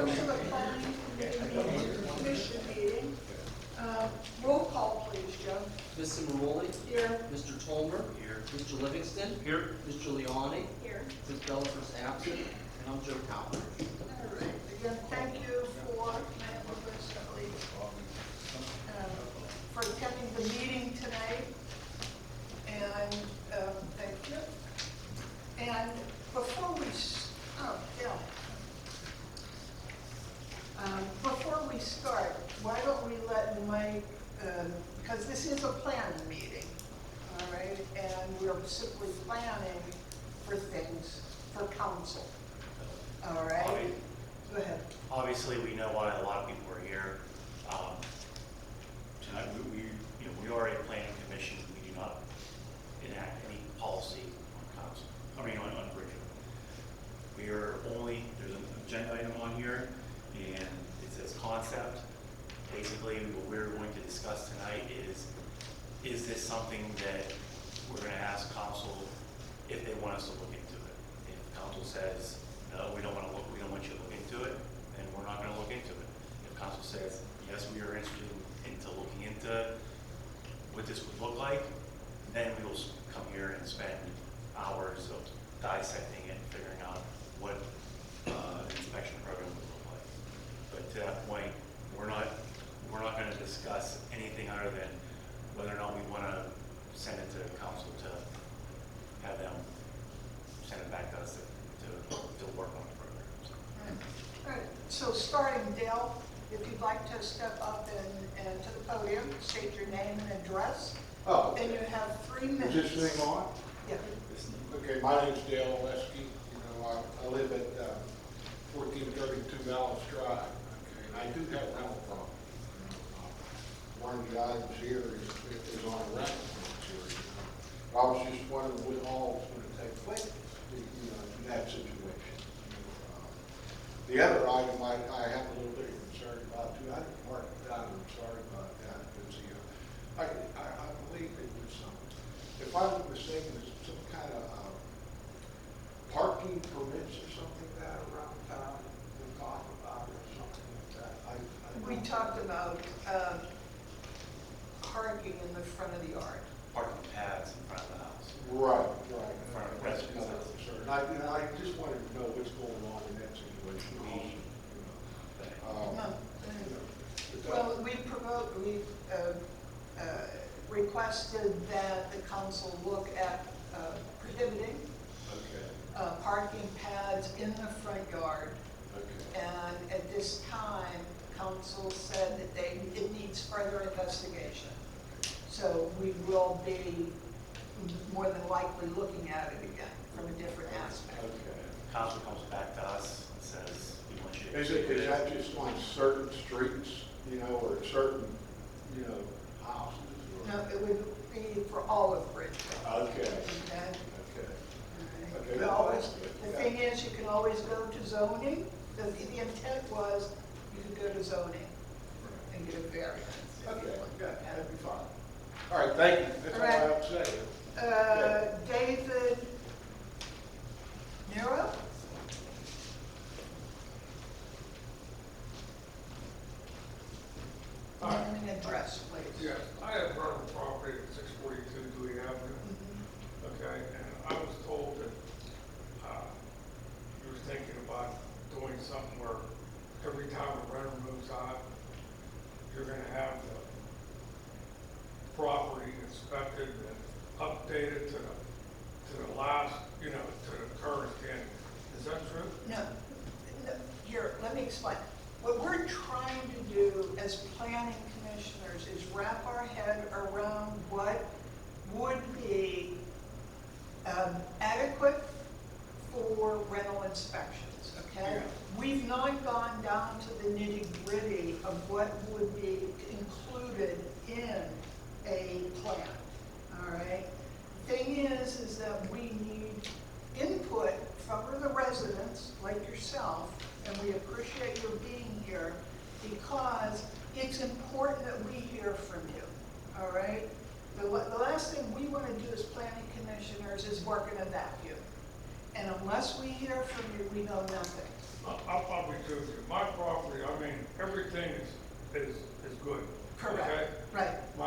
welcome to the planning commission meeting. Roll call, please, Joe. Ms. Cimaroli? Here. Mr. Tolmer? Here. Mr. Livingston? Here. Mr. Leoni? Here. Ms. Bellifer's absent, and I'm Joe Cowler. All right. Again, thank you for attending the meeting tonight. And thank you. And before we start, why don't we let Mike, because this is a planning meeting, all right? And we're simply planning for things for council, all right? Go ahead. Obviously, we know why a lot of people are here. Tonight, we are a planning commission. We do not enact any policy on council. On Bridgeville. We are only, there's an agenda item on here, and it says concept. Basically, what we're going to discuss tonight is this something that we're going to ask council if they want us to look into it. If council says, no, we don't want you to look into it, then we're not going to look into it. If council says, yes, we are interested into looking into what this would look like, then we will come here and spend hours of dissecting it and figuring out what an inspection program would look like. But to that point, we're not going to discuss anything other than whether or not we want to send it to council to have them send it back to us to work on the program. All right, so starting, Dale, if you'd like to step up and to the podium, state your name and address, Oh, and you have 3 minutes. is this thing on? Yeah. Okay, my name's Dale Oleski. I live at 1432 Dallas Drive. Okay, and I do have rental problems. One of the items here is on a rental series. I was just wondering what all is going to take place, in that situation. The other item I have a little bit of concern about too. I didn't mark it down. I'm sorry about that. Because, I believe it was if I'm not mistaken, it's some kind of parking permits or something like that around town we talked about or something like that. We talked about parking in the front of the yard. Parking pads in front of the house. Right. In front of That's residents. another concern. I just wanted to know what's going on in that situation also. Well, we requested that the council look at prohibiting Okay. parking pads in the front yard. Okay. And at this time, council said that it needs further investigation. So we will be more than likely looking at it again from a different aspect. Okay. Council comes back to us and says, we want you to. Is that just on certain streets, or certain, houses? Or? No, it would be for all of Bridgeville. Okay. Okay? Okay. All right. Okay, You always, that's good. the thing is, you can always go to zoning. The intent was you could go to zoning and get a variance. Okay, good, that'd be fine. All right, thank you. That's all I have to say. David Nero? Name and address, please. Yes, I have rental property at 642 Dewey Avenue, Mhm. okay, and I was told that you were thinking about doing something where every time a renter moves out, you're gonna have the property inspected and updated to the last, to the current standard. Is that true? No, here, let me explain. What we're trying to do as planning commissioners is wrap our head around what would be adequate for rental inspections, okay? Yeah. We've not gone down to the nitty-gritty of what would be included in a plan, all right? Thing is that we need input from the residents like yourself, and we appreciate your being here because it's important that we hear from you, all right? The last thing we want to do as planning commissioners is work in a vacuum. And unless we hear from you, we know nothing. I'll be true with you. My property, I mean, everything is good. Okay? Correct, right, It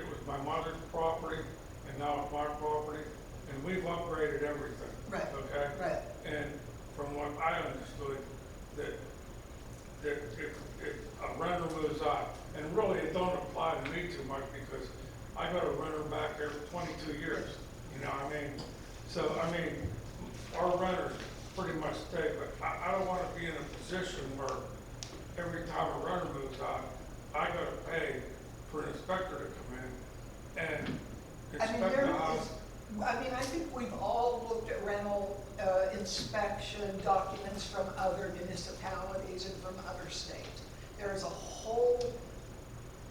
was my mother's property, and now it's my property, and we've upgraded everything. Right, Okay? right. And from what I understood, that if a renter moves out, and really it don't apply to me too much because I got a renter back there for 22 years, you know what I mean? So, I mean, our renters pretty much stay, but I don't want to be in a position where every time a renter moves out, I gotta pay for an inspector to come in and I mean, inspect there the is, house. I mean, I think we've all looked at rental inspection documents from other municipalities and from other states. There is a whole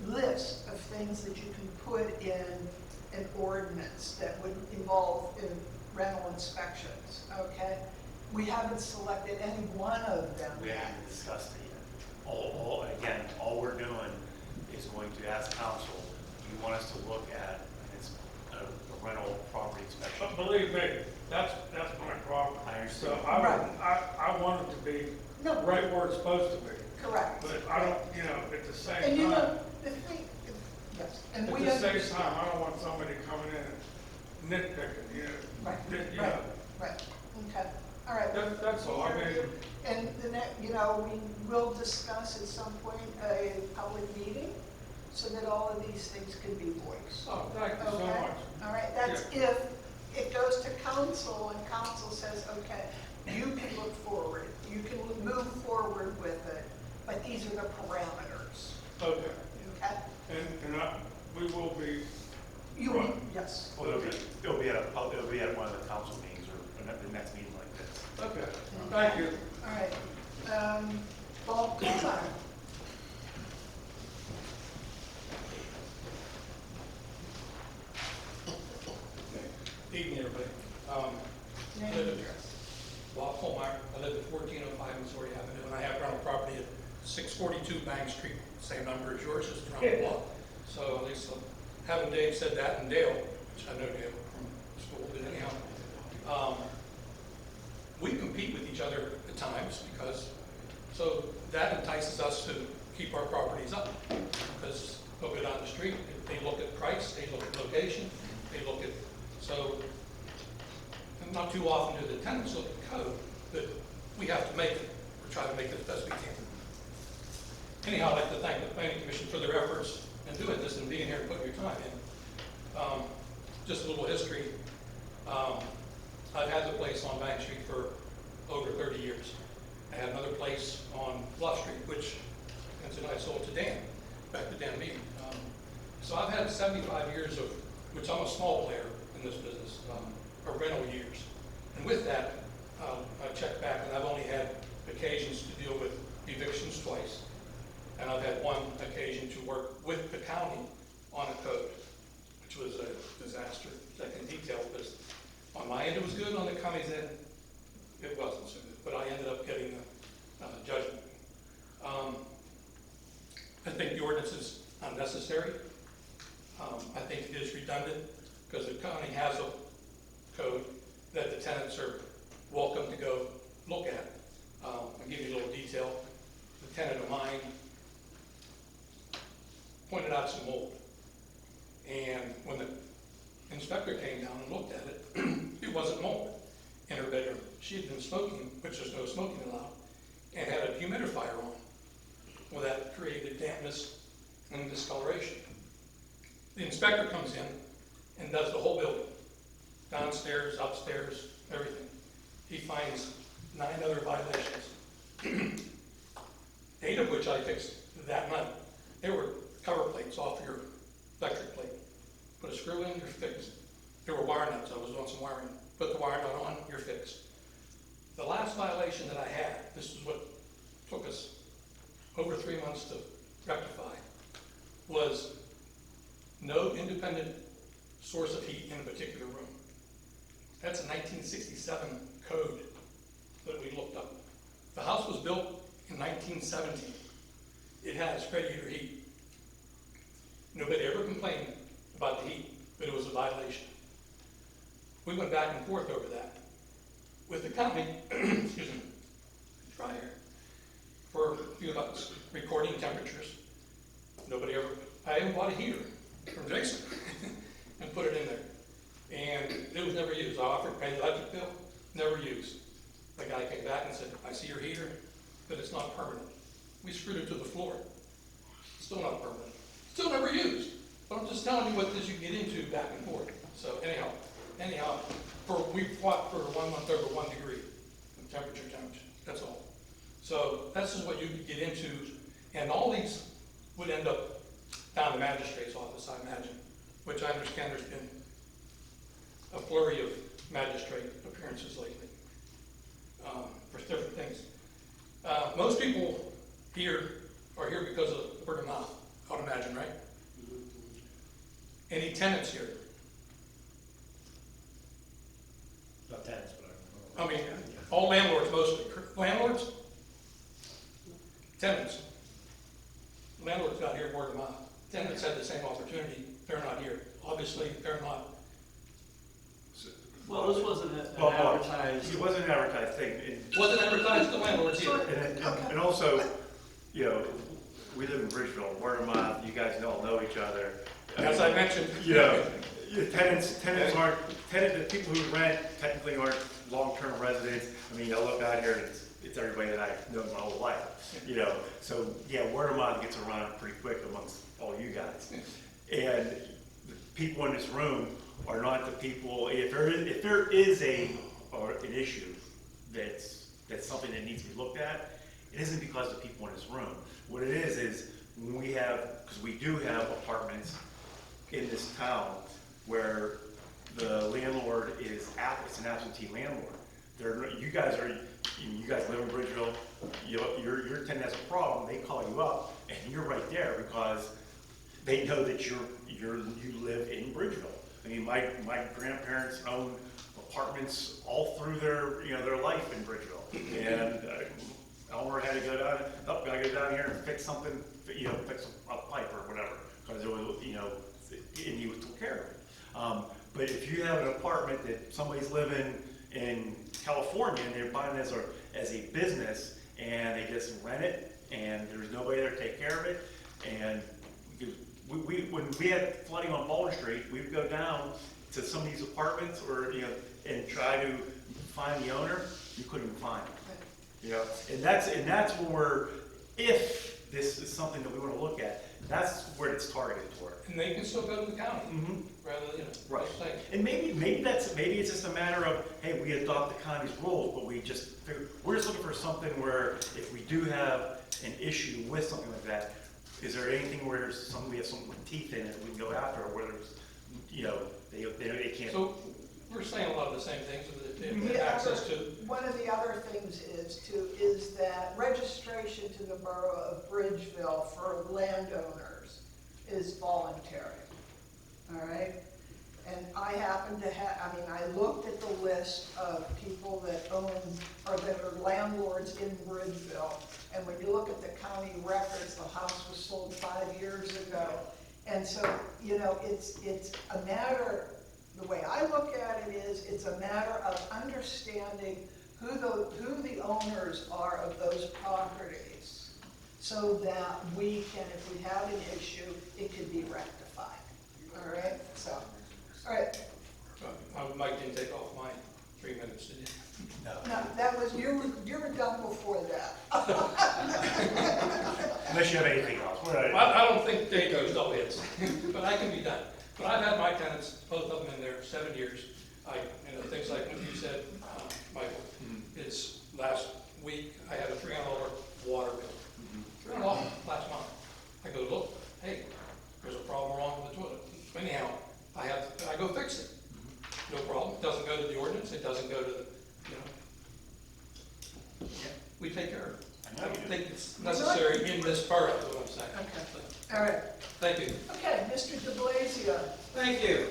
list of things that you can put in an ordinance that would involve in rental inspections, okay? We haven't selected any one of them We yet. haven't discussed it yet. Again, all we're doing is going to ask council, do you want us to look at, a rental property inspection? But believe me, that's my problem. I understand. So I, Right. I want it to be No. right where it's supposed to be. Correct. But I don't, you know, at the same And you time, know, the thing, yes, and at we the same understand. time, I don't want somebody coming in and nitpicking, you know. Right, You right, know, right, okay, all right. That's all, I mean, And the next, you know, we will discuss at some point a public meeting so that all of these things can be voiced. oh, thank you so Okay? much. All right, that's if it goes to council and council says, okay, you can look forward, you can move forward with it, but these are the parameters, Okay, okay? and we will be, You, Right. yes, Well, it'll be at one of the council meetings or the next meeting like this. okay, thank you. all right. Bob Kumar. Evening, everybody. Name and address. Bob Colmeyer. I live at 1405 Missouri Avenue, and I have rental property at 642 Bank Street, same number as yours, just around the block. So at least having Dave said that, and Dale, which I know Dale from school, but anyhow, we compete with each other at times because, so that entices us to keep our properties up. Because they'll go down the street, they look at price, they look at location, they look at, so and not too often do the tenants look at code, but we have to make it, or try to make it as best we can. Anyhow, I'd like to thank the planning commission for their efforts in doing this and being here and putting your time in. Just a little history. I've had the place on Bank Street for over 30 years. I had another place on Bluff Street, which incidentally I sold to Dan, back to Dan Mead. So I've had 75 years of, which I'm a small player in this business, of rental years. And with that, I checked back and I've only had occasions to deal with evictions twice. And I've had one occasion to work with the county on a code, which was a disaster. I can detail this. On my end, it was good. On the county's end, it wasn't so good. But I ended up getting a judgment. I think the ordinance is unnecessary. I think it is redundant because the county has a code that the tenants are welcome to go look at. I'll give you a little detail. The tenant of mine pointed out some mold. And when the inspector came down and looked at it, it wasn't mold in her bedroom. She had been smoking, which there's no smoking allowed, and had a humidifier on. Well, that created dampness and discoloration. The inspector comes in and does the whole building, downstairs, upstairs, everything. He finds 9 other violations, 8 of which I fixed that night. They were cover plates off your electric plate. Put a screw in, you're fixed. There were wire nuts, I was doing some wiring. Put the wire nut on, you're fixed. The last violation that I had, this is what took us over 3 months to rectify, was no independent source of heat in a particular room. That's a 1967 code that we looked up. The house was built in 1917. It has radiator heat. Nobody ever complained about the heat, but it was a violation. We went back and forth over that. With the county, excuse me, tried camera here for a few months, recording temperatures. Nobody ever, I even bought a heater from Jason and put it in there. And it was never used. I offered to pay the electric bill, never used. The guy came back and said, I see your heater, but it's not permanent. We screwed it to the floor. Still not permanent. Still never used. But I'm just telling you what this you get into back and forth. So anyhow, we fought for 1 month over 1 degree of temperature change. That's all. So this is what you could get into, and all these would end up down the magistrate's office, I imagine, which I understand there's been a flurry of magistrate appearances lately for different things. Most people here are here because of word of mouth, I would imagine, right? Any tenants here? Not tenants, but I mean, all landlords mostly. Landlords? Tenants. Landlords got here word of mouth. Tenants had the same opportunity. They're not here. Obviously, they're not. Well, this wasn't an Well, advertised. It wasn't an advertised thing, Wasn't advertised to landlords either. and also, you know, we live in Bridgeville, word of mouth, you guys all know each other. As I mentioned. You know, tenants aren't, the people who rent technically aren't long-term residents. I mean, I look out here and it's everybody that I've known my whole life, you know. So, yeah, word of mouth gets around pretty quick amongst all you guys. And the people in this room are not the people, if there is an issue that's something that needs to be looked at, it isn't because of the people in this room. What it is when we have, because we do have apartments in this town where the landlord it's an absentee landlord. You guys live in Bridgeville, your tenant has a problem, they call you up, and you're right there because they know that you live in Bridgeville. I mean, my grandparents owned apartments all through their life in Bridgeville, and Elmer had to go down, gotta go down here and fix something, fix a pipe or whatever, because it was, and you took care of it. But if you have an apartment that somebody's living in California and they're buying it as a business and they just rent it and there's nobody there to take care of it, and when we had flooding on Baldwin Street, we would go down to some of these apartments and try to find the owner. You couldn't find him. And that's when if this is something that we want to look at, that's where it's targeted toward. And they can still go to the county, rather than, Right. like, And maybe it's just a matter of, hey, we adopt the county's rules, but we're just looking for something where if we do have an issue with something like that, is there anything where we have something with teeth in it we can go after, or whether they can't. so we're saying a lot of the same things, but they have access to. One of the other things is that registration to the borough of Bridgeville for landowners is voluntary, all right? And I happen to I looked at the list of people that own, or that are landlords in Bridgeville, and when you look at the county records, the house was sold 5 years ago. And so, it's a matter, the way I look at it is, it's a matter of understanding who the owners are of those properties, so that we can, if we have an issue, it can be rectified, all right? So, all right, Mike didn't take off my 3 minutes, did you? no, that was, you were done before that. Unless you have anything else. I don't think Dave goes double hits, but I can be done. But I've had my tenants, both of them in there, 7 years. Things like what you said, Michael, is last week I had a $300 water bill. $300 last month. I go, look, hey, there's a problem wrong with the toilet. Anyhow, I go fix it. No problem. It doesn't go to the ordinance. It doesn't go to the, we take care of it. I don't think it's necessary in this borough, is what I'm saying. Okay, all right. Thank you. Okay, Mr. de Blasio. Thank you.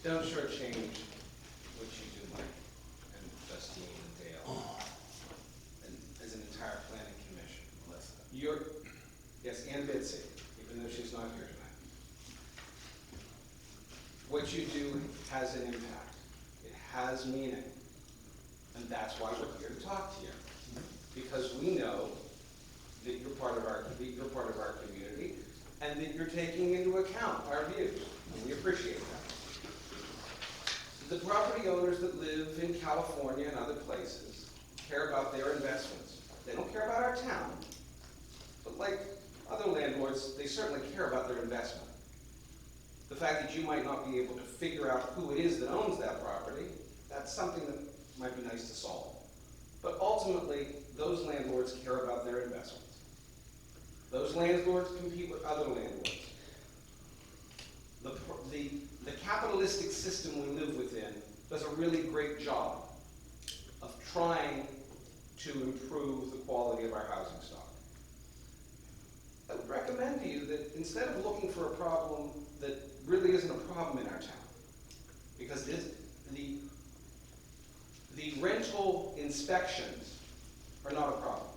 Don't shortchange what you do, Mike, and Justine and Dale, and as an entire planning commission, Melissa. Yes, and Bitsy, even though she's not here tonight. What you do has an impact. has meaning. And that's why we're here to talk to you. Because we know that you're part of our community, and that you're taking into account our views, and we appreciate that. The property owners that live in California and other places care about their investments. They don't care about our town, but like other landlords, they certainly care about their investment. The fact that you might not be able to figure out who it is that owns that property, that's something that might be nice to solve. But ultimately, those landlords care about their investments. Those landlords compete with other landlords. The capitalistic system we live within does a really great job of trying to improve the quality of our housing stock. I would recommend to you that instead of looking for a problem that really isn't a problem in our town, because the rental inspections are not a problem.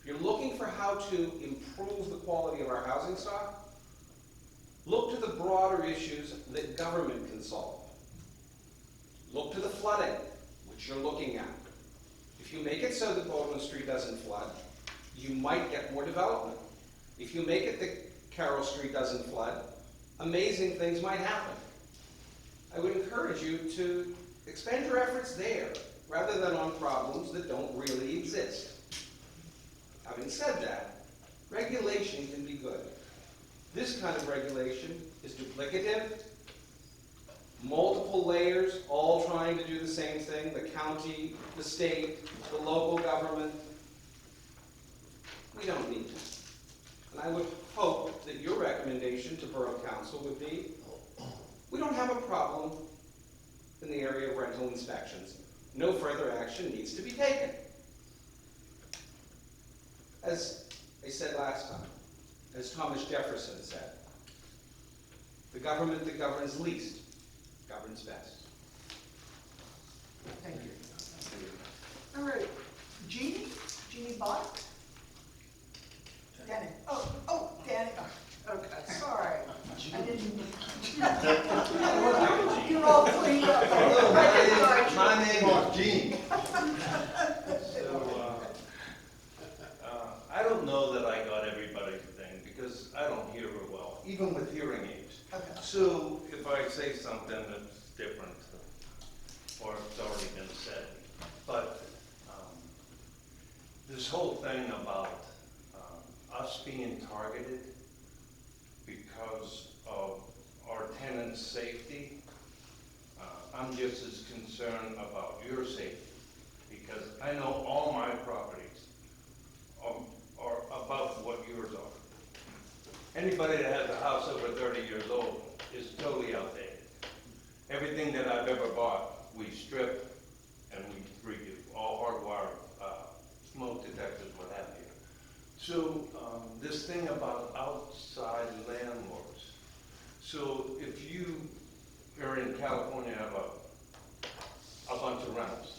If you're looking for how to improve the quality of our housing stock, look to the broader issues that government can solve. Look to the flooding, which you're looking at. If you make it so that Baldwin Street doesn't flood, you might get more development. If you make it that Carroll Street doesn't flood, amazing things might happen. I would encourage you to expend your efforts there, rather than on problems that don't really exist. Having said that, regulation can be good. This kind of regulation is duplicative, multiple layers, all trying to do the same thing, the county, the state, the local government. We don't need to. And I would hope that your recommendation to Borough Council would be, we don't have a problem in the area of rental inspections. No further action needs to be taken. As I said last time, as Thomas Jefferson said, the government that governs least governs best. Thank you. All right, Jeannie Bott? Danny, Danny, okay, sorry. I didn't. You're all cleaned up. Hello, my name is Gene. So, I don't know that I got everybody's thing because I don't hear her well, even with hearing aids. Okay. So if I say something that's different, or it's already been said, but this whole thing about us being targeted because of our tenants' safety, I'm just as concerned about your safety, because I know all my properties are above what yours are. Anybody that has a house over 30 years old is totally outdated. Everything that I've ever bought, we strip and we redo, all hardwired, smoke detectors, what have you. So this thing about outside landlords. So if you are in California, have a bunch of rentals,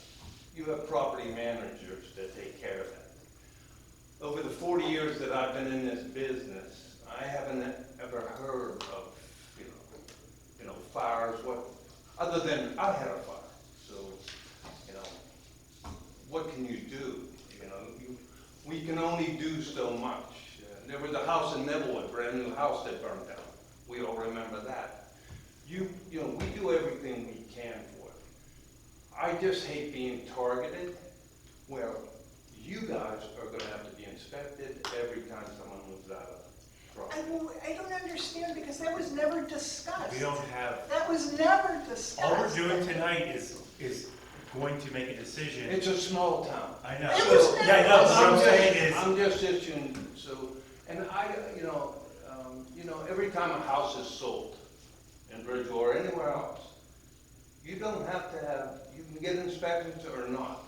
you have property managers that take care of that. Over the 40 years that I've been in this business, I haven't ever heard of, fires, other than I had a fire. So, what can you do? We can only do so much. There was a house in Neville, a brand new house that burned down. We all remember that. We do everything we can for it. I just hate being targeted where you guys are going to have to be inspected every time someone moves out of trouble. I don't understand, because that was never discussed. We don't have, That was never discussed. all we're doing tonight is going to make a decision. It's a small town. I know. It was Yeah, I know, what I'm just- saying is, I'm just itching, and every time a house is sold in Bridgewater or anywhere else, you don't have to have, you can get inspections or not.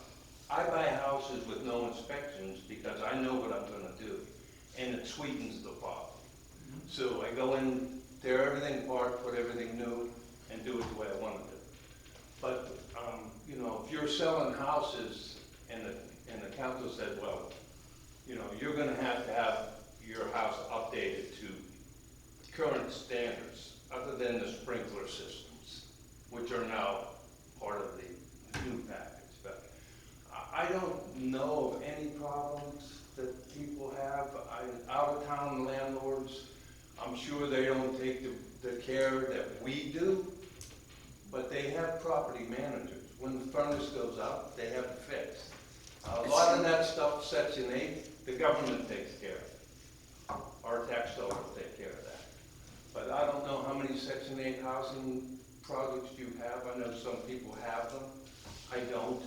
I buy houses with no inspections because I know what I'm gonna do, and it sweetens the pot. So I go in, tear everything apart, put everything new, and do it the way I want to do. But, if you're selling houses and the council said, well, you're gonna have to have your house updated to current standards, other than the sprinkler systems, which are now part of the don't know of any problems that people have. Out-of-town landlords, I'm sure they don't take the care that we do, but they have property managers. When the furnace goes out, they have it fixed. A lot of that stuff, Section 8, the government takes care of. Our tax dollars take care of that. But I don't know how many Section 8 housing projects you have. I know some people have them. I don't.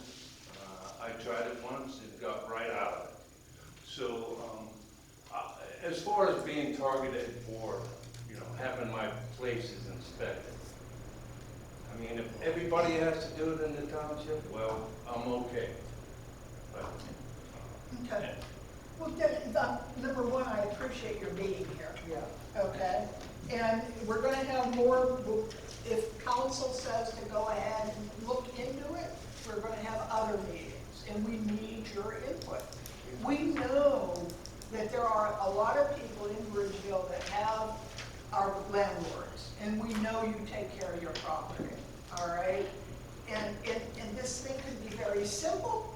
I tried it once and got right out of it. So, as far as being targeted for, having my places inspected, I mean, if everybody has to do it in the township, well, I'm okay. But, Okay. Well, number one, I appreciate your being here. Yeah. Okay? And we're gonna have more, if council says to go ahead and look into it, we're gonna have other meetings, and we need your input. We know that there are a lot of people in Bridgeville that are landlords, and we know you take care of your property, all right? And this thing could be very simple,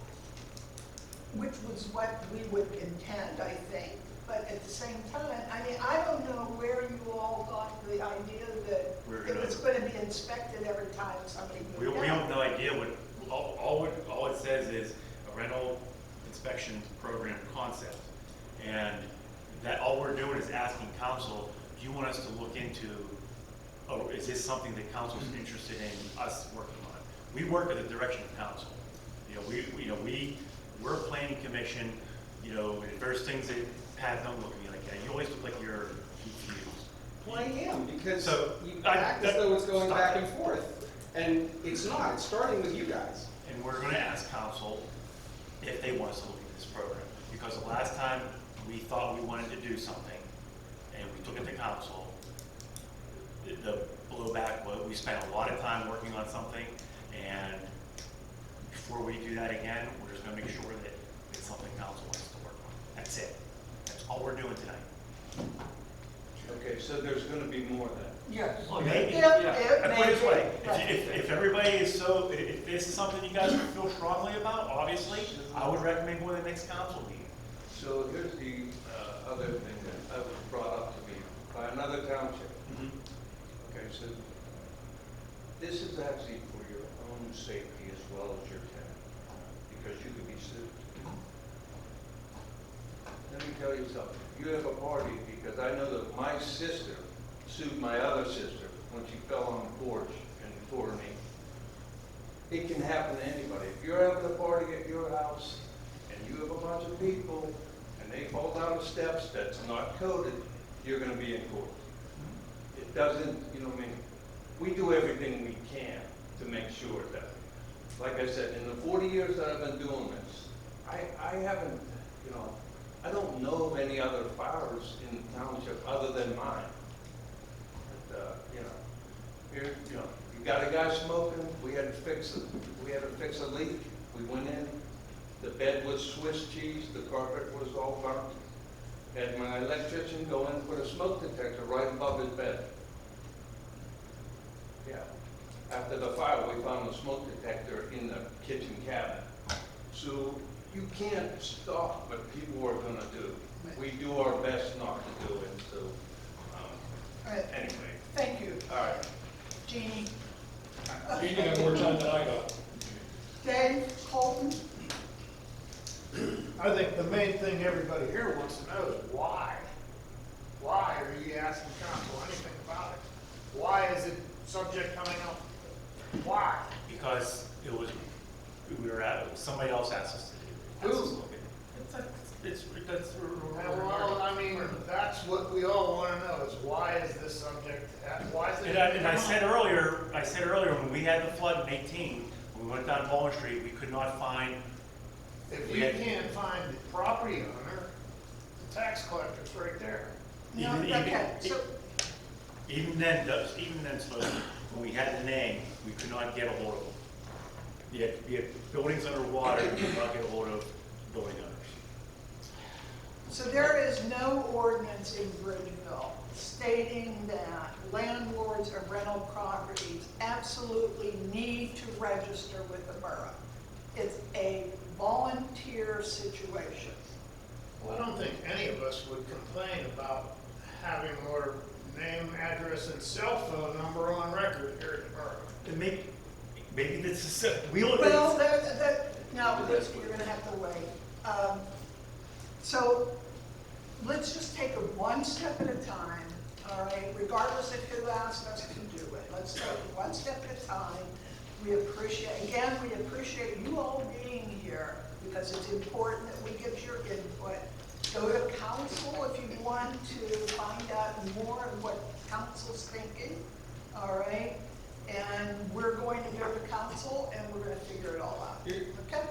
which was what we would intend, I think. But at the same time, I mean, I don't know where you all got the idea that it was gonna be inspected every time somebody We moved have out. no idea what, all it says is a rental inspection program concept. And that, all we're doing is asking council, do you want us to look into, is this something that council's interested in us working on? We work at the direction of council. We're a planning commission, if there's things that, Pat, don't look at me like that, you always look like you're confused. Well, I am, because So, you act as though it's going stop back it. and forth, and it's not, it's starting with you guys. And we're gonna ask council if they want us to look at this program. Because the last time we thought we wanted to do something, and we took it to council, the blowback was, we spent a lot of time working on something, and before we do that again, we're just gonna make sure that it's something council wants to work on. That's it. That's all we're doing tonight. okay, so there's gonna be more then. Yes. Well, maybe, If I put it this way, maybe. if everybody is so, if this is something you guys feel strongly about, obviously, I would recommend going to the next council meeting. So here's the other thing that was brought up to me by another township. Okay, so this is actually for your own safety as well as your tenant, because you could be sued. Let me tell you something. You have a party, because I know that my sister sued my other sister when she fell on the porch and tore her knee. It can happen to anybody. If you're having a party at your house and you have a bunch of people and they fall down the steps that's not coded, you're gonna be in court. It doesn't, we do everything we can to make sure that, like I said, in the 40 years that I've been doing this, I haven't, I don't know of any other fires in the township other than mine. But, here, you got a guy smoking, we had to fix a leak. We went in, the bed was Swiss cheese, the carpet was all burnt. Had my electrician go in and put a smoke detector right above his bed. Yeah. After the fire, we found the smoke detector in the kitchen cabinet. So you can't stop what people are gonna do. We do our best not to do it, so, All right, anyway. thank you. All right. Jeannie. You got more time than I got. Dave, Colton, I think the main thing everybody here wants to know is why? Why are you asking council anything about it? Why is it subject coming up? Why? Because somebody else asked us to do it. Who? That's. Well, I mean, that's what we all want to know is why is this subject, why is it? And I said earlier, when we had the flood in 18, when we went down Baldwin Street, we could not find. If you can't find the property owner, the tax collector's right there. no, Even- okay, so, Even then, supposedly, when we had the name, we could not get a hold of them. We had buildings underwater, we could not get a hold of building owners. so there is no ordinance in Bridgeville stating that landlords of rental properties absolutely need to register with the borough. It's a volunteer situation. Well, I don't think any of us would complain about having our name, address, and cell phone number on record here at the borough. And maybe this is, we don't. Well, no, you're gonna have to wait. So, let's just take it one step at a time, all right? Regardless of who asked us to do it, let's take it one step at a time. We appreciate you all being here, because it's important that we get your input. Go to council if you want to find out more of what council's thinking, all right? And we're going to go to council and we're gonna figure it all out, okay?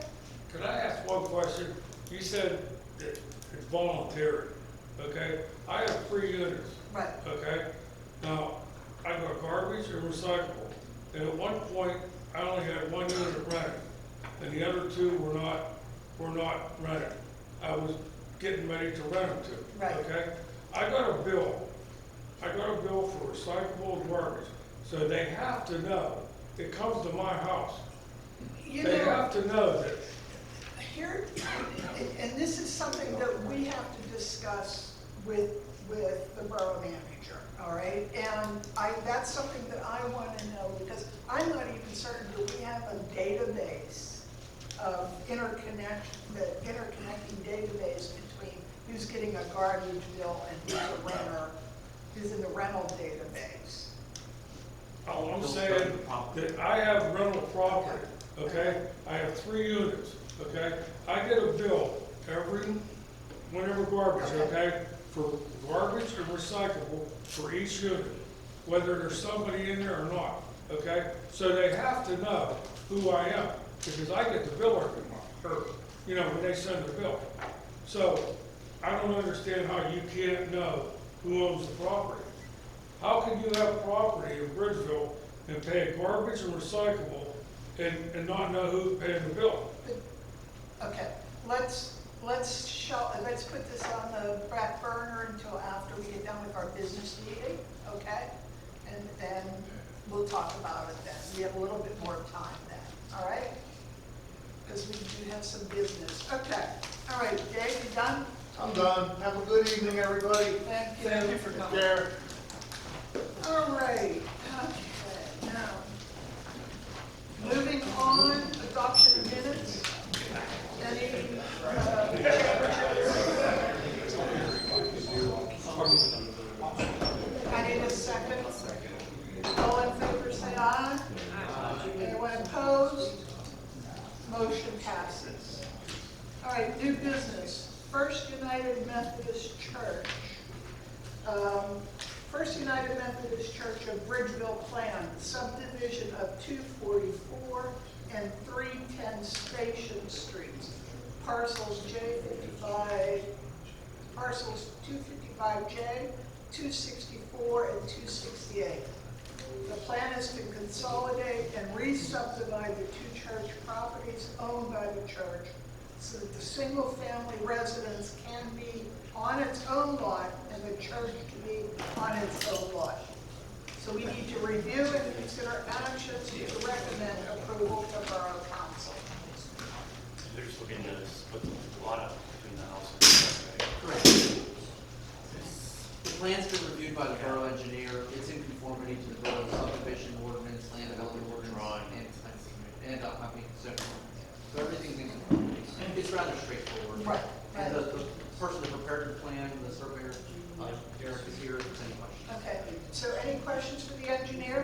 Could I ask one question? You said that it's voluntary, okay? I have 3 units, Right, okay? Now, I've got garbage and recyclable. And at one point, I only had 1 unit rented, and the other 2 were not rented. I was getting ready to rent them to, Right. okay? I got a bill for recyclable and garbage, so they have to know, it comes to my house. you They know, have to know that, here, and this is something that we have to discuss with the borough manager, all right? And that's something that I want to know, because I'm not even certain that we have a database of interconnecting database between who's getting a garbage bill and who's a renter, who's in the rental database. all I'm saying, that I have rental property, okay? I have 3 units, okay? I get a bill whenever garbage, okay? For garbage and recyclable for each unit, whether there's somebody in there or not, okay? So they have to know who I am, because I get the bill every month, or, when they send the bill. So, I don't understand how you can't know who owns the property. How can you have property in Bridgeville and pay garbage and recyclable and not know who's paying the bill? Okay, let's put this on the back burner until after we get done with our business meeting, okay? And then we'll talk about it then. We have a little bit more time then, all right? Because we do have some business. Okay, all right, Dave, you done? I'm done. Have a good evening, everybody. Thank you. Thank you for Take coming. care. All right, okay, now, moving on, adoption of minutes. Any, I need a second. All in favor, say aye. Anyone opposed? Motion passes. All right, new business. First United Methodist Church. First United Methodist Church of Bridgeville plan subdivision of 244 and 310 Station Streets, parcels 255J, 264, and 268. The plan is to consolidate and re-subdivide the 2 church properties owned by the church so that the single-family residence can be on its own lot and the church can be on its own lot. So we need to review and consider actions to recommend approval to Borough Council. They're just looking to split the lot up between the house and the right? Correct. The plan's been reviewed by the borough engineer. It's in conformity to the borough subdivision ordinance, land development ordinance, and zoning. So everything's in conformity. It's rather straightforward. Right, And right. the person that prepared the plan, the surveyor, Derek is here if there's any questions. Okay, so any questions for the engineer? I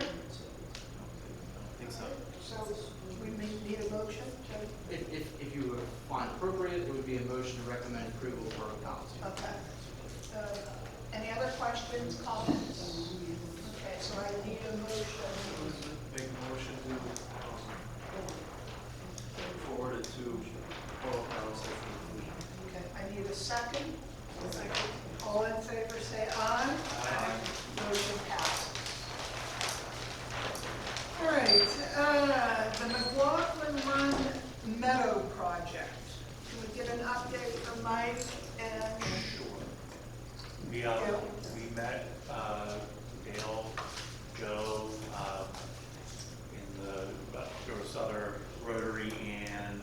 think so. So we need a motion to, If you would find appropriate, it would be a motion to recommend approval of borough council. okay. Any other questions, comments? Okay, so I need a motion. Make a motion to forward it to Borough Council. Okay, I need a second. All in favor, say aye. Aye. Motion passes. All right, the McLaughlin Run Meadow Project. Can we get an update from Mike and? We met, Dale, Joe, there was other Rotary and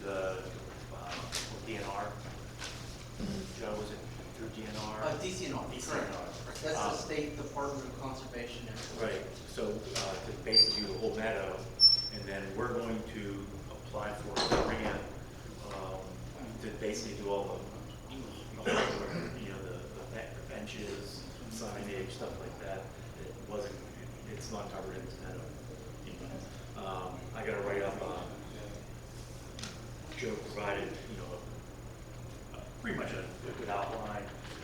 the DNR. Joe, was it through DNR? DCNR, correct. DCNR. That's the State Department of Conservation and. Right, so to basically do the whole meadow, and then we're going to apply for a grant to basically do all the, the benches, signage, stuff like that. It's not covered in this meadow. I got to write up, Joe provided, pretty much a good outline.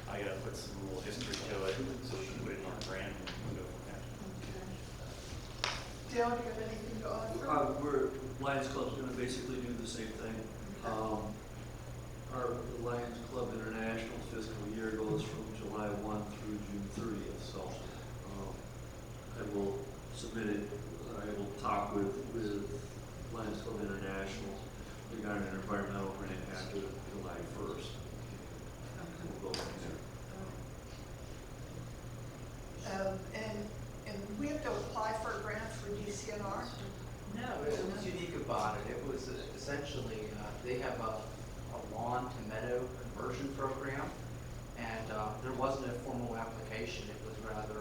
I got to put some little history to it, so we can put it in our grant and go from there. Dale, do you have anything to offer? Lions Club's gonna basically do the same thing. Our Lions Club International fiscal year goes from July 1 through June 30th, so I will submit it, I will talk with Lions Club International regarding an environmental grant after July 1st. We'll go from there. And we have to apply for a grant for DCNR? No, it was unique about it. It was essentially, they have a lawn to meadow conversion program, and there wasn't a formal application. It was rather,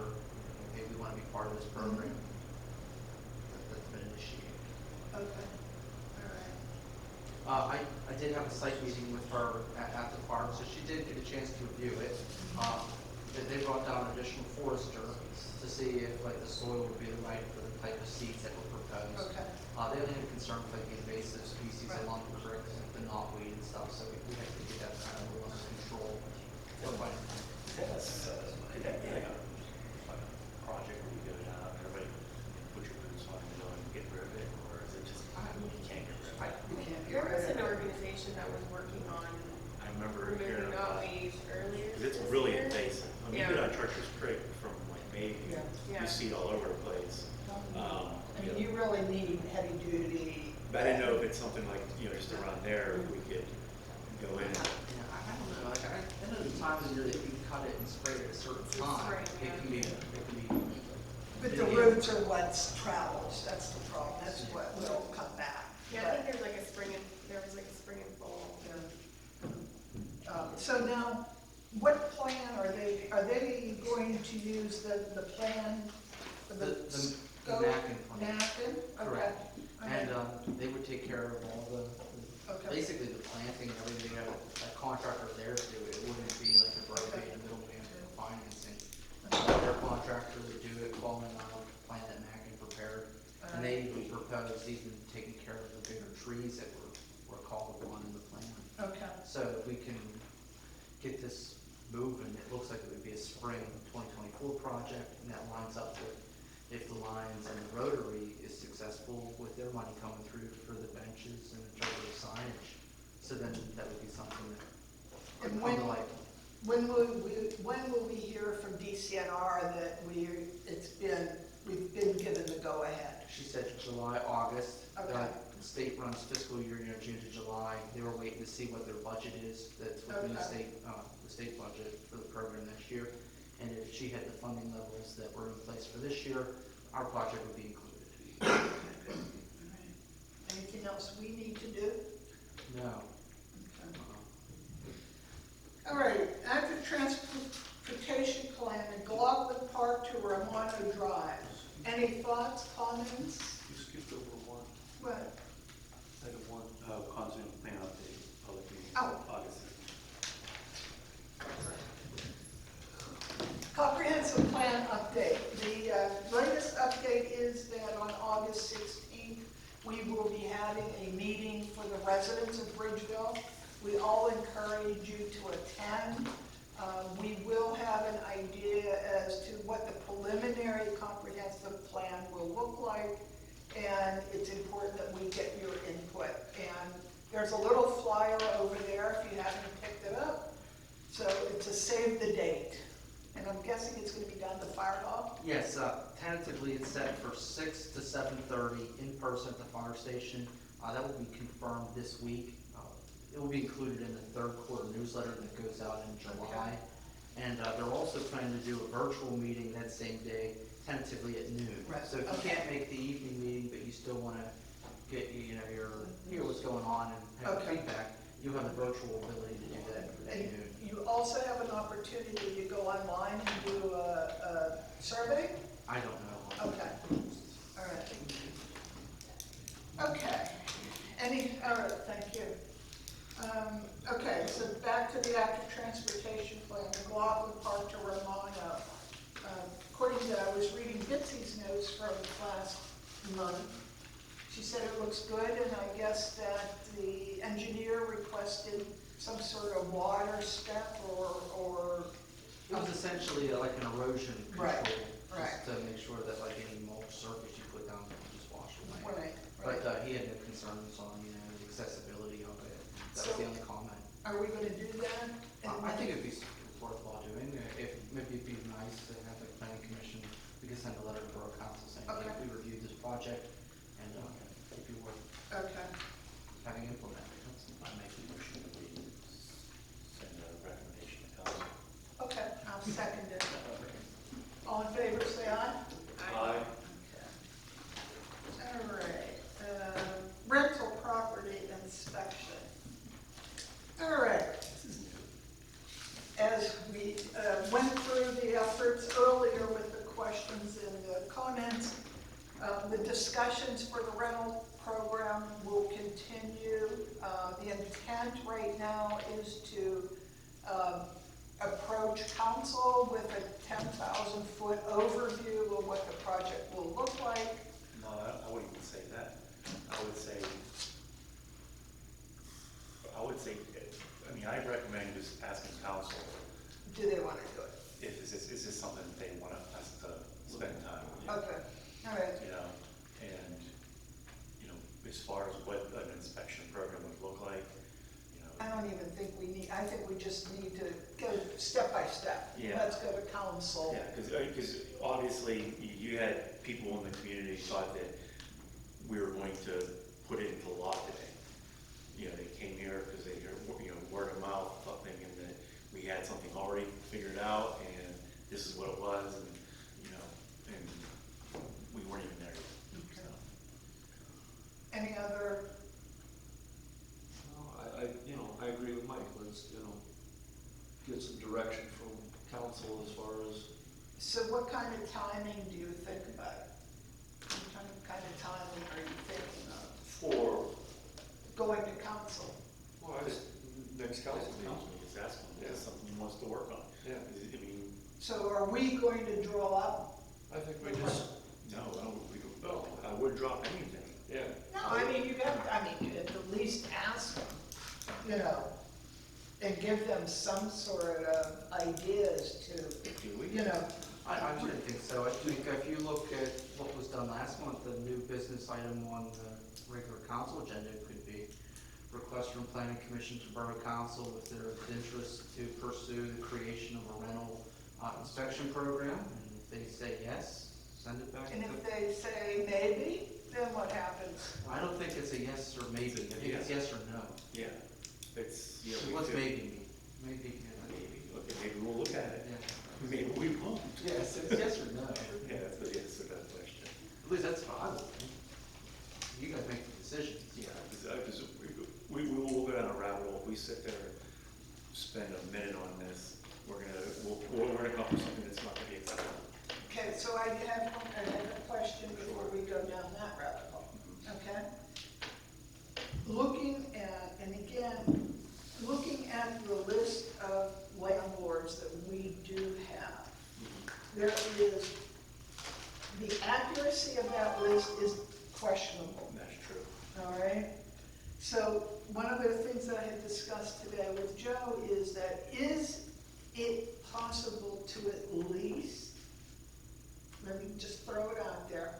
hey, we want to be part of this program. That's been initiated. Okay, all right. I did have a site meeting with her at the farm, so she did get a chance to review it. They brought down an additional forester to see if like the soil would be right for the type of seeds that were proposed. Okay. They only had concern with like invasive species Right. along the bricks, like the knotweed and stuff, so we have to get that kind of under control. That's, I think, like a project where you go down, everybody put your boots on and go and get rid of it, or is it just, you can't get rid of it? You can't get There was rid an of it. organization that was working on I remember hearing removing about it. knotweed earlier. 'Cause it's this really year. invasive. I mean, Yeah. you get on Church's Creek from like Mayview, Yeah. you see it all over the place. I mean, you really need heavy duty. But I didn't know if it's something like, just around there, if we could go in. Yeah, I don't know, like, I know the time of year that you can cut it and spray it at a certain It's time. spring, It can be, But the roots are what's travels, that's the problem, that's what will come back. Yeah, I think there was like a spring and fall. So now, what plan are they going to use the plan for the The scope? Mackin plan. Mackin? Okay. Correct. All And right. they would take care of all Okay. basically the planting and everything that a contractor there to do. It wouldn't be like a broker in the middleman for financing. Their contractor would do it, following on the plan that Mackin prepared. And they would propose even taking care of the bigger trees that were called upon in the plan. Okay. So if we can get this moving, it looks like it would be a spring 2024 project, and that lines up with if the Lions and the Rotary is successful with their money coming through for the benches and in terms of signage. So then that would be something that And would come to light. when will we hear from DCNR that we've been given the go-ahead? She said July, August. Okay. The state runs fiscal year, June to July. They were waiting to see what their budget is that's within Okay. the state budget for the program next year. And if she had the funding levels that were in place for this year, our project would be included. Anything else we need to do? No. Okay. All right, active transportation plan, McLaughlin Park to Romano Drive. Any thoughts, comments? You skipped over one, What? item one, constant plan update, public meeting, Oh. August. Comprehensive plan update. The latest update is that on August 16th, we will be having a meeting for the residents of Bridgeville. We all encourage you to attend. We will have an idea as to what the preliminary comprehensive plan will look like, and it's important that we get your input. And there's a little flyer over there if you haven't picked it up. So it's a save the date. And I'm guessing it's going to be down at the fire hall? Yes, tentatively it's set for 6 to 7:30 in person at the fire station. That will be confirmed this week. It will be included in the third quarter newsletter that goes out in July. And they're also planning to do a virtual meeting that same day, tentatively at noon. Right, So if you okay. can't make the evening meeting, but you still want to get, hear what's going on and have Okay. feedback, you have the virtual ability to do that at And noon. you also have an opportunity to go online and do a survey? I don't know. Okay, all right. Okay, all right, thank you. Okay, so back to the active transportation plan, McLaughlin Park to Romano. According to, I was reading Bitsy's notes from last month. She said it looks good, and I guess that the engineer requested some sort of water step or. It was essentially like an erosion control. Right, right. Just to make sure that like any mulch surface you put down will just wash away. Right, But right. he had no concerns on, the accessibility of it. That was So- the only comment. Are we gonna do that? I think it'd be worthwhile doing, if, maybe it'd be nice to have the planning commission, we could send a letter to Borough Council saying, hey, Okay. we reviewed this project, and, it'd be worth Okay, having implemented. I make the motion that we send a recommendation to council. okay, I'll second it. All in favor, say aye. Aye. Okay. All right, rental property inspection. All right. As we went through the efforts earlier with the questions and the comments, the discussions for the rental program will continue. The intent right now is to approach council with a 10,000-foot overview of what the project will look like. No, I wouldn't even say that. I would say, I recommend just asking council Do they want to do it? if is this something they want us to spend time with. Okay, all right. And, as far as what an inspection program would look like, I don't even think we need, I think we just need to go step by step. Yeah. Let's go to council. yeah, because obviously you had people in the community thought that we were going to put it into law today. They came here because they heard, word of mouth, thinking that we had something already figured out and this is what it was, and we weren't even there yet. So. Any other, I agree with Mike, let's, get some direction from council as far as, so what kind of timing do you think about? What kind of timing are you thinking of? for, Going to council? well, next council meeting. Council just ask him, if Yeah. it's something he wants to work on. Yeah. I mean, So are we going to draw up? I think we just, no, I would drop anything. yeah. No, I mean, you at least ask them, and give them some sort of ideas to, Do we? I wouldn't think so. I think if you look at what was done last month, the new business item on the regular council agenda could be request from planning commission to borough council with their interest to pursue the creation of a rental inspection program. And if they say yes, send it back and to. if they say maybe, then what happens? I don't think it's a yes or maybe. I think it's yes or no. Yeah, it's, yeah. So we what's could- maybe mean? Maybe, Maybe, okay, maybe we'll look at it. yeah. Maybe we won't. Yes, it's yes or no. Yeah, that's the answer to that question. At least that's what I would think. You guys make the decisions. Yeah, because we will go down a rabbit hole. If we sit there and spend a minute on this, we're gonna come up with something that's not gonna be acceptable. Okay, so I have a question before we go down that rabbit hole, okay? Looking at, and again, looking at the list of landlords that we do have, there is, the accuracy of that list is questionable. That's true. All right, so one of the things that I had discussed today with Joe is that, is it possible to at least, let me just throw it out there,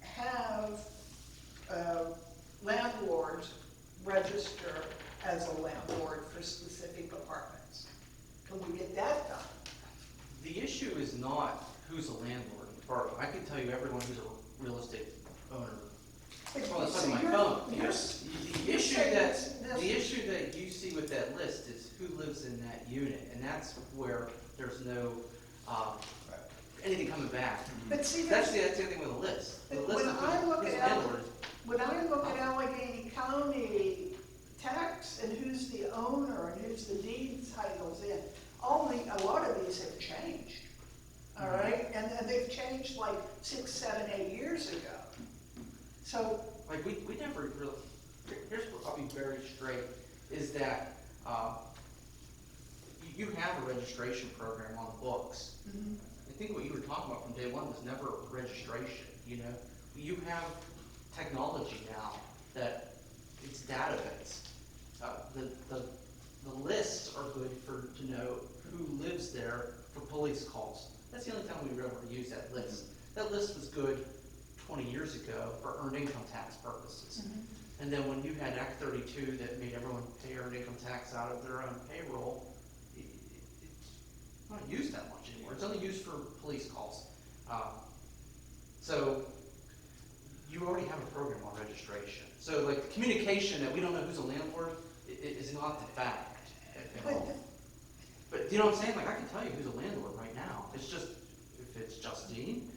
have landlords register as a landlord for specific apartments? Can we get that done? The issue is not who's a landlord in the borough. I can tell you everyone who's a real estate owner. Well, it's on my phone. The issue that you see with that list is who lives in that unit, and that's where there's no, anything coming back. But see, That's the thing with a list. The But list when of I look who's at landlord. when I look at Allegheny County tax and who's the owner and who's the deed titles in, a lot of these have changed, all right? And they've changed like 6, 7, 8 years ago. So, Like, we never really, here's what I'll be very straight, is that, you have a registration program on the books. I think what you were talking about from day one was never registration, you know? You have technology now that it's database. The lists are good to know who lives there for police calls. That's the only time we ever use that list. That list was good 20 years ago for earned income tax purposes. And then when you had Act 32 that made everyone pay earned income tax out of their own payroll, it's not used that much anymore. It's only used for police calls. So you already have a program on registration. So like the communication that we don't know who's a landlord is not the fact at all. But you know what I'm saying? Like I can tell you who's a landlord right now. It's just if it's Justine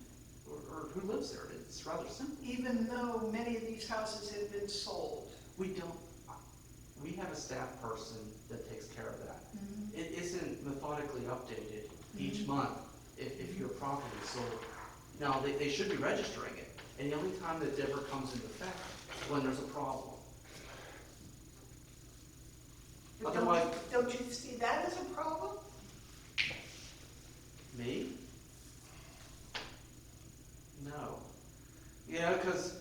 or who lives there. It's rather simple. even though many of these houses have been sold. We have a staff person that takes care of that. It isn't methodically updated each month if your property is sold. Now, they should be registering it, and the only time that ever comes into effect is when there's a problem. But Otherwise, don't you see that as a problem? me? No. You know, because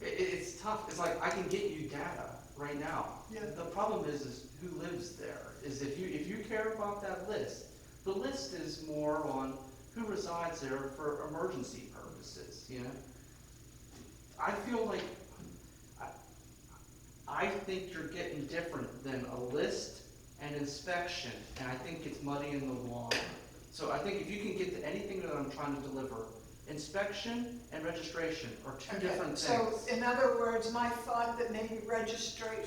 it's tough. It's like I can get you data right now. Yeah. The problem is who lives there. Is if you care about that list, the list is more on who resides there for emergency purposes. You know, I feel like I think you're getting different than a list and inspection, and I think it's muddying the water. So I think if you can get to anything that I'm trying to deliver, inspection and registration are two different things. So, in other words, my thought that maybe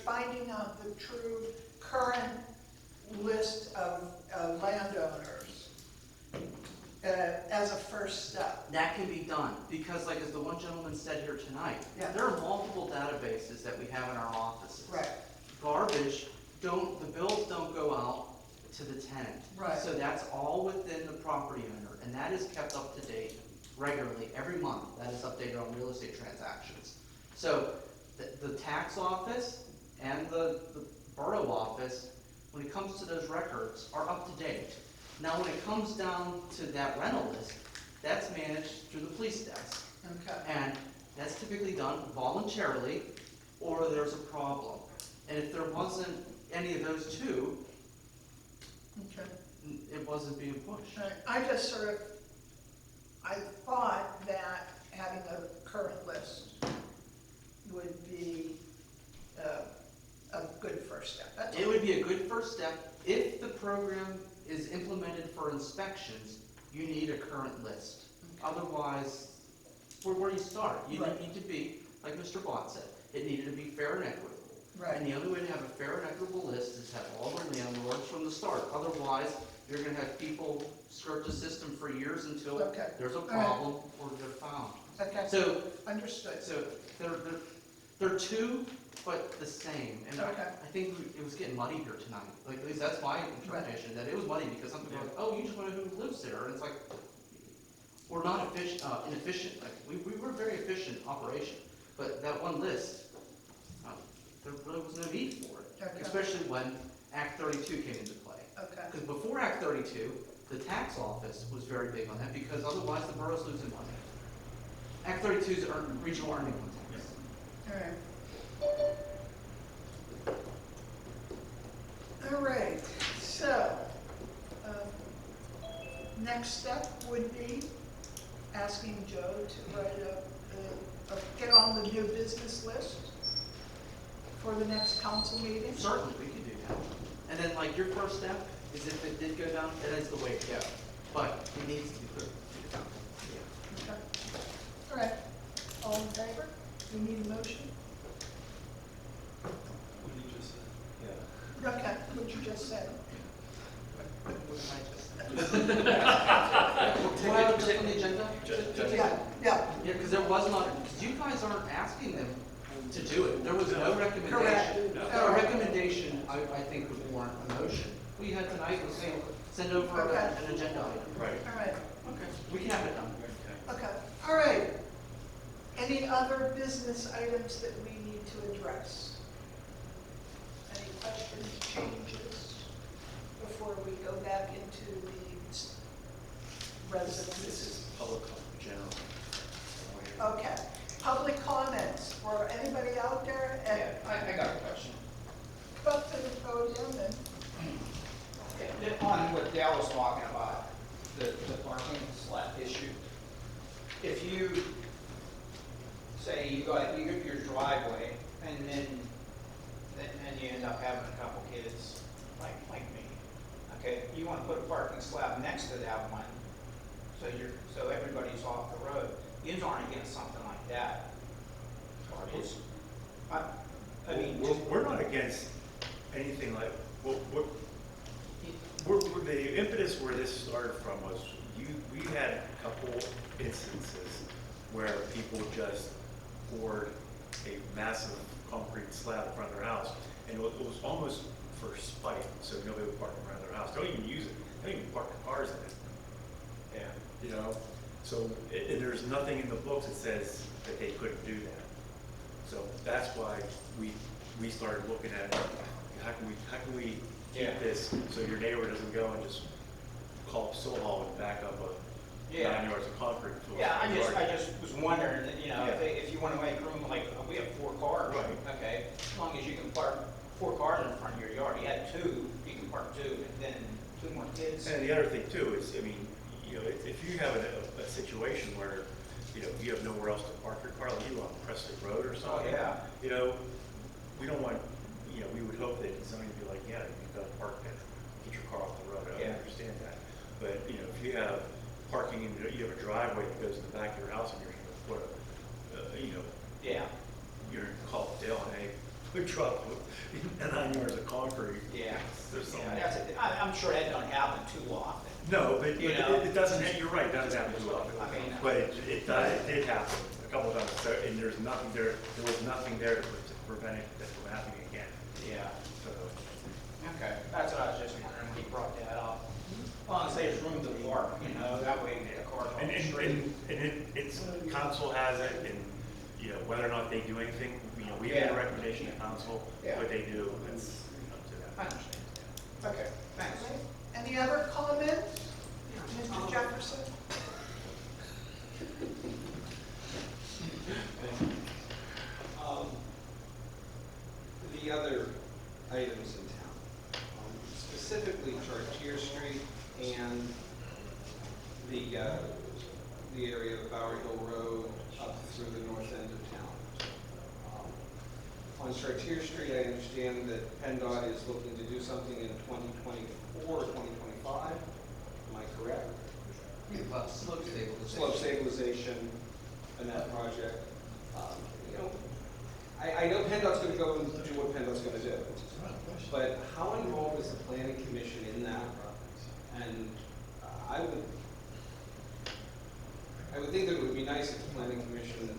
finding out the true current list of landowners as a first step. That can be done, because like as the one gentleman said here tonight, Yeah. there are multiple databases that we have in our offices. Right. Garbage, the bills don't go out to the tenant. Right. So that's all within the property owner, and that is kept up to date regularly, every month. That is updated on real estate transactions. So the tax office and the borough office, when it comes to those records, are up to date. Now, when it comes down to that rental list, that's managed through the police desk. Okay. And that's typically done voluntarily, or there's a problem. And if there wasn't any of those two, Okay. it wasn't being pushed. Right. I thought that having a current list would be a good first step. That's It all. would be a good first step. If the program is implemented for inspections, you need a current list. Otherwise, where do you start? You Right. need to be, like Mr. Bott said, it needed to be fair and equitable. Right. And the only way to have a fair and equitable list is to have all the landlords from the start. Otherwise, you're gonna have people skirt the system for years until Okay. there's a right. problem or they're found. Okay. So, Understood. they're two, but the same. And Okay. I think it was getting muddy here tonight. Like, at least that's my interpretation, that it was muddy because some people are like, oh, you just want to know who lives there. And it's like, we're not inefficient. Like, we were a very efficient operation. But that one list, there really was no need for it. Okay. Especially when Act 32 came into play. Okay. Because before Act 32, the tax office was very big on that because otherwise the borough's losing money. Act 32 is regional earning income tax. All right. All right, so, next step would be asking Joe to write get on the new business list for the next council meeting. Certainly, we can do that. And then, like, your first step is if it did go down, that is the way to go. But it needs to be put down. Okay. All right, all in favor? We need a motion? What did you just say? Yeah. Okay, what you just said. What did I just say? there was not, because you guys aren't asking them to do it. There was no recommendation. Correct. A recommendation, I think, would warrant a motion. What you had tonight was say, send over Okay. an agenda item. Right. All right, Okay. We can have it done. okay, all right. Any other business items that we need to address? Any questions, changes, before we go back into the residents? This is public general. Okay, public comments for anybody out there? I got a question. Up to the podium and, On what Dale was talking about, the parking slot issue. If you, say you got your driveway, and then you end up having a couple kids like me, okay? You want to put a parking slab next to that one, so everybody's off the road. You aren't against something like that. Or is, I mean, We're not against anything like, the impetus where this started from was, we had a couple instances where people just poured a massive concrete slab in front of their house, and it was almost for spite, so nobody would park in front of their house. Don't even use it, don't even park their cars in it. yeah. You know, so, and there's nothing in the books that says that they couldn't do that. So that's why we started looking at it, how can we Yeah. keep this, so your neighbor doesn't go and just call up Sohal and back up a Yeah. 9 yards of concrete. to a Yeah, I yard. just was wondering, you know, Yeah. if you want to make room, like, we have 4 cars. Right. Okay, as long as you can park 4 cars in front of your yard, you had 2, you can park 2, and then 2 more kids. And the other thing too is, I mean, you know, if you have a situation where, you know, you have nowhere else to park your car, like you on Preston Road or something. yeah. You know, we don't want, you know, we would hope that somebody would be like, yeah, you can go park there, get your car off the road, I Yeah. understand that. But, you know, if you have parking, you have a driveway that goes in the back of your house and you're gonna put you know, Yeah, you're gonna call Dale and, hey, put truck with 9 yards of concrete. yeah. There's something. Yeah, that's it. I'm sure that don't happen too often. No, but You it know? it doesn't, you're right, it doesn't happen too often. I mean- But it did happen a couple of times, so, and there's nothing there was nothing there to prevent it from happening again, Yeah, so. okay, that's what I was just wondering when you brought that up. Well, I say there's room to park, you know, that way the cars on the street. It's, council has it, and, you know, whether or not they do anything, you know, we have a Yeah. recommendation to council, Yeah. what they do, it's up to I them. understand. Okay, thanks. any other comments? Mr. Jefferson? The other items in town, specifically Chartier Street and the area of Bowery Hill Road up through the north end of town. On Chartier Street, I understand that PennDOT is looking to do something in 2024 or 2025. Am I correct? Slope stabilization. Slope stabilization and that project. You know, I know PennDOT's gonna go and do what PennDOT's gonna do, but how involved is the planning commission in that? And I would think that it would be nice if the planning commission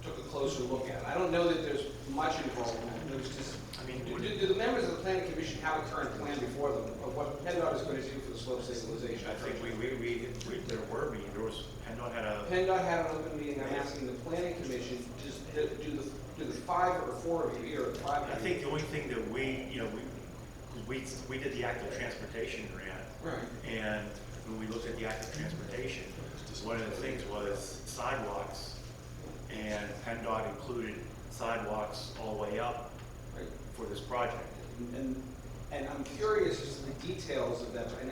took a closer look at it. I don't know that there's much involvement. There's just, I mean, do the members of the planning commission have a current plan before them of what PennDOT is gonna do for the slope stabilization? I think there were meetings, there was, PennDOT had a, PennDOT had an open meeting, I'm asking the planning commission, just do the 5 or 4 of you here, or 5 I of you. think the only thing that we, you know, we did the active transportation grant. Right. And when we looked at the active transportation, one of the things was sidewalks, and PennDOT included sidewalks all the way up Right. for this project. And I'm curious as to the details of that. And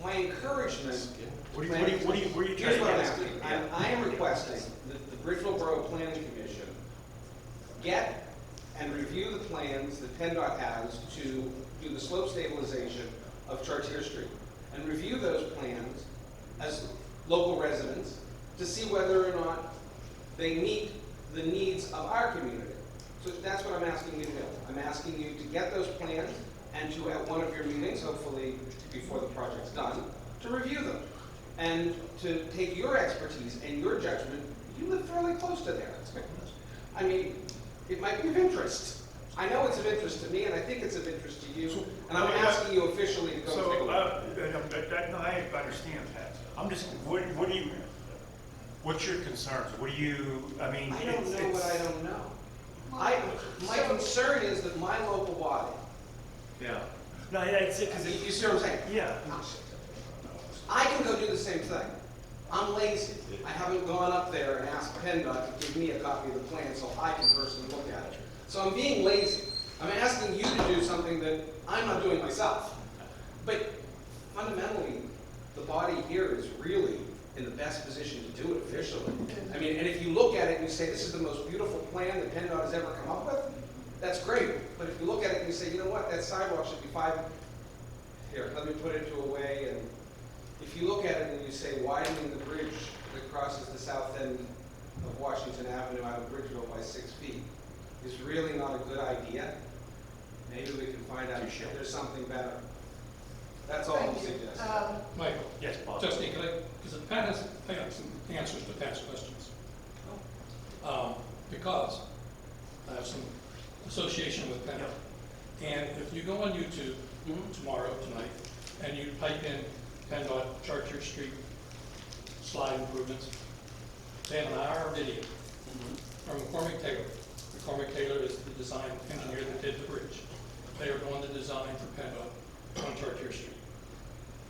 my encouragement. What are you trying Here's what I'm to asking. get? I am requesting that the Bridgeville Borough Planning Commission get and review the plans that PennDOT has to do the slope stabilization of Chartier Street. And review those plans as local residents to see whether or not they meet the needs of our community. So that's what I'm asking you to do. I'm asking you to get those plans and to, at one of your meetings, hopefully before the project's done, to review them and to take your expertise and your judgment. You live fairly close to there. I mean, it might be of interest. I know it's of interest to me, and I think it's of interest to you, and I'm asking you officially to go take a So, look. no, I understand that. I'm just, what do you, what's your concerns? What do you, I mean, I don't it's, know what I don't know. My concern is that my local body, yeah. No, it's, because you it's, see what I'm saying? yeah. I can go do the same thing. I'm lazy. I haven't gone up there and asked PennDOT to give me a copy of the plan so I can personally look at it. So I'm being lazy. I'm asking you to do something that I'm not doing myself. But fundamentally, the body here is really in the best position to do it officially. I mean, and if you look at it and you say, this is the most beautiful plan that PennDOT has ever come up with, that's great. But if you look at it and you say, you know what, that sidewalk should be here, let me put it to a way, and if you look at it and you say widening the bridge that crosses the south end of Washington Avenue out of Bridgeville by 6 feet is really not a good idea, maybe we can find out if there's something better. That's all I'm Thank you. suggesting. Michael, Yes, Bob. Justine, because Pat has some answers to Pat's questions. Because I have some association with Penn. And if you go on YouTube tomorrow, tonight, and you type in PennDOT Chartier Street slide improvements, they have an hour video from McCormick Taylor. McCormick Taylor is the design engineer that did the bridge. They are doing the design for PennDOT on Chartier Street.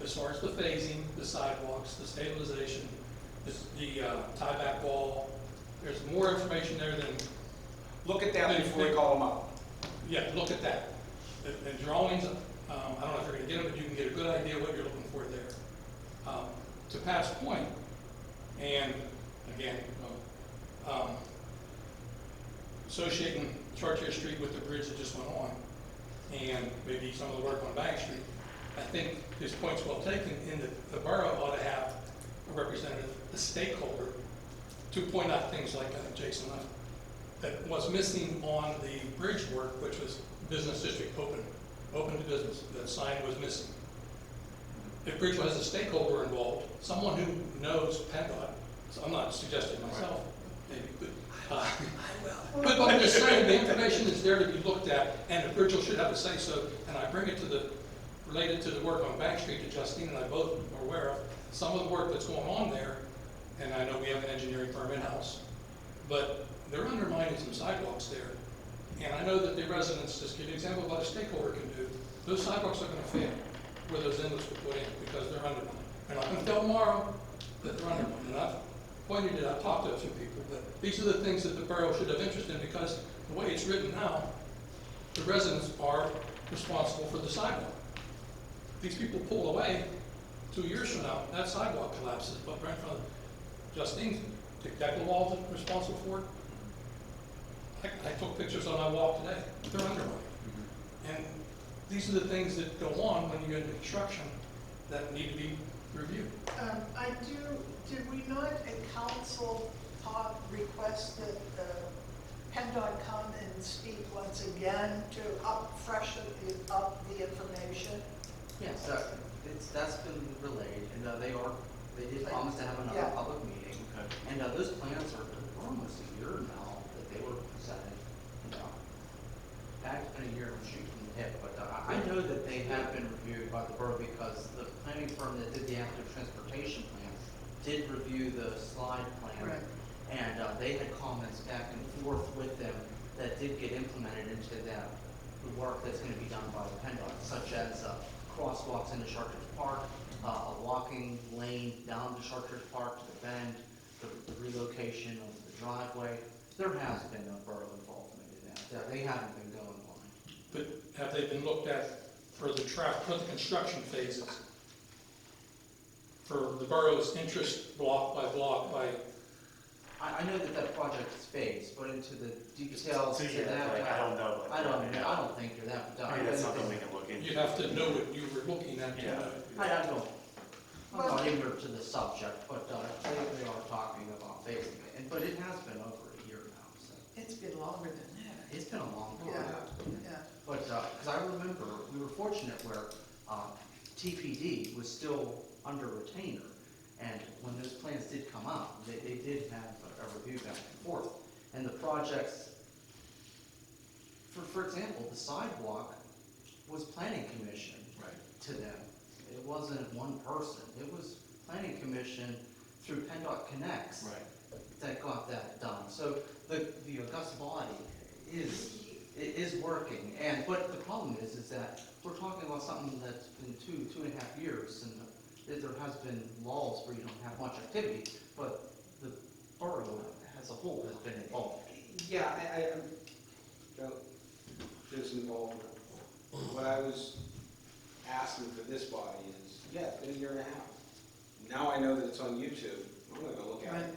As far as the phasing, the sidewalks, the stabilization, the tieback wall, there's more information there than, Look at that before we call them up. yeah, look at that. The drawings, I don't know if you're gonna get them, but you can get a good idea what you're looking for there. To Pat's point, and again, associating Chartier Street with the bridge that just went on, and maybe some of the work on Bank Street, I think his point's well taken in that the borough ought to have a representative, a stakeholder, to point out things like Jason left, that was missing on the bridge work, which was business district open to business. That sign was missing. If Bridgeville has a stakeholder involved, someone who knows PennDOT, so I'm not suggesting myself, maybe, but I'm just saying, the information is there to be looked at, and if Bridgeville should have a say-so, and I bring it to related to the work on Bank Street that Justine and I both are aware of, some of the work that's going on there, and I know we have an engineering firm in-house, but they're undermining some sidewalks there. And I know that the residents, just give you an example of what a stakeholder can do, those sidewalks are gonna fail where those inlets were put in because they're undermined. They're not gonna tell tomorrow that they're undermined. And I've pointed it, I've talked to a few people, but these are the things that the borough should have interest in because the way it's written now, the residents are responsible for the sidewalk. These people pull away 2 years from now, that sidewalk collapses, but right in front of Justine, the deck wall is responsible for it. I took pictures on my walk today. They're undermined. And these are the things that go on when you get into construction that need to be reviewed. Did we not at council request that PennDOT come and speak once again to freshen up the information? Yes, that's been relayed, and they did promise to have another Yeah. public meeting. And those plans are almost a year now that they were presented. It's been a year of shooting the hip, but I know that they have been reviewed by the borough because the planning firm that did the active transportation plan did review the slide plan. Right. And they had comments back and forth with them that did get implemented into the work that's going to be done by the PennDOT, such as crosswalks into Chartiers Park, a walking lane down to Chartiers Park to the bend, the relocation of the driveway. There has been a borough involvement in that. They haven't been going blind. But have they been looked at for the construction phases? For the borough's interest block by block by, I know that project is phased, but into the details So, to yeah, that. like, I don't know. Like, I don't think you're that. Maybe that's something we can look into. you'd have to know what you were looking at. Yeah. I don't. I'm not ignorant to the subject, but they are talking about phasing it. But it has been over a year now, so It's been longer than that. it's been a long Yeah, time. yeah. But, because I remember, we were fortunate where TPD was still under retainer, And when those plans did come out, they did have a review back and forth. And the projects, for example, the sidewalk was planning commission to them. It wasn't one person, it was planning commission through PennDOT Connects that got that done. So the august body is working, but the problem is that we're talking about something that's been two and a half years, and there has been lulls where you don't have much activity, but the borough as a whole has been involved. Yeah, Joe's involved. What I was asking for this body is, yeah, it's been a year and a half. Now I know that it's on YouTube, I'm gonna go look at it.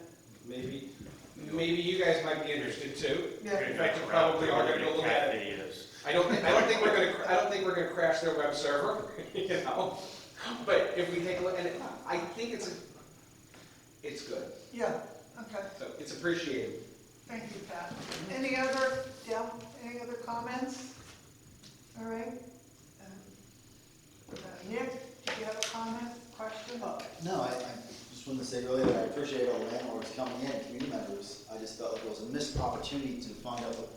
Maybe you guys might be interested too. Yeah. In fact, you probably are gonna go look at it. Videos. I don't think we're gonna crash their web server, you know? But if we take a look, and I think it's good, Yeah, okay, so it's appreciated. thank you, Pat. Any other comments? All right. Nick, do you have a comment, question? No, I just wanted to say earlier that I appreciate all the landlords coming in, community members. I just felt like it was a missed opportunity to find out what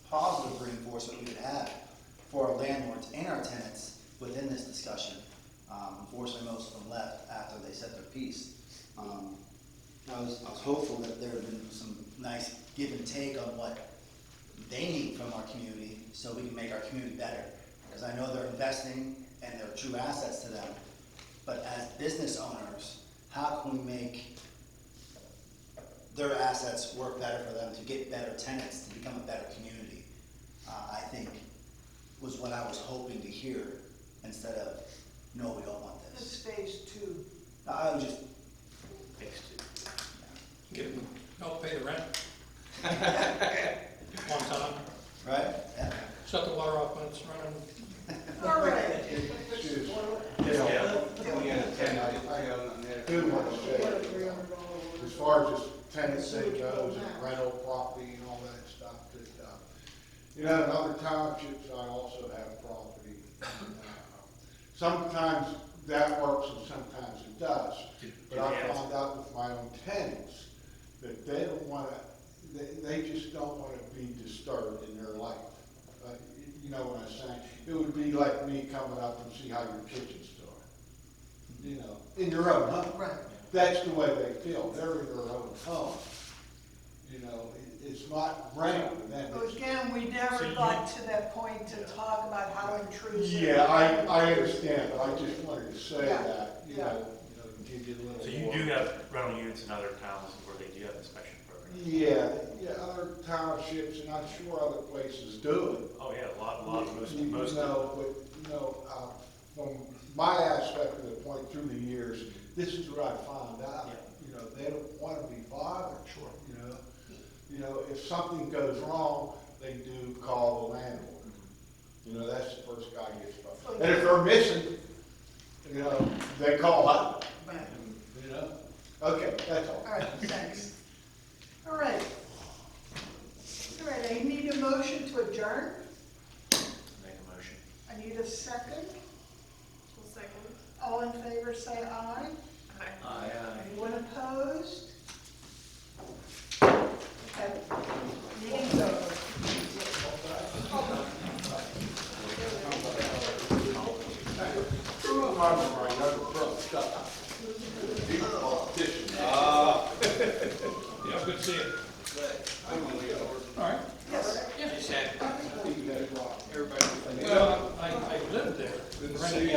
positive reinforcement we could have for our landlords and our tenants within this discussion. Unfortunately, most of them left after they said their piece. I was hopeful that there would have been some nice give and take on what they need from our community so we can make our community better. Because I know they're investing and they're true assets to them. But as business owners, how can we make their assets work better for them to get better tenants, to become a better community? I think was what I was hoping to hear instead of, no, we don't want This this. is phase 2. I was just, Get them, help pay the rent. One time, right? Yeah. shut the water off when it's running. All right. I do want to say, as far as this tenancy goes and rental property and all that stuff, that, in other townships, I also have property. Sometimes that works and sometimes it does. But I found out with my own tenants that they don't want to, they just don't want to be disturbed in their life. You know what I'm saying? It would be like me coming up and see how your kitchen's doing. You know, in your own home. Right. That's the way they feel. They're in their own home. You know, it's not rental to them. So again, we never got to that point to talk about how intrusive. Yeah, I understand, but I just wanted to say Yeah, that, you yeah. know, give you a little more. So you do have rental units in other towns where they do have inspection programs? Yeah, other townships, and I'm sure other places do it. Oh, yeah, a lot, most. No, but, from my aspect of the point through the years, this is what I found out. Yeah. You know, they don't want to be bothered. Sure. You know, if something goes wrong, they do call the landlord. You know, that's the first guy gets bothered. And if they're missing, you know, they call up. Right. You know? Okay, that's all. All right, thanks. All right. All right, I need a motion to adjourn. Make a motion. I need a second. One second. All in favor, say aye. Hi. Anyone opposed? Okay. Meeting's over. Yeah, good to see you. All right. Yes. Yeah. She said, everybody. Well, I lived there, rented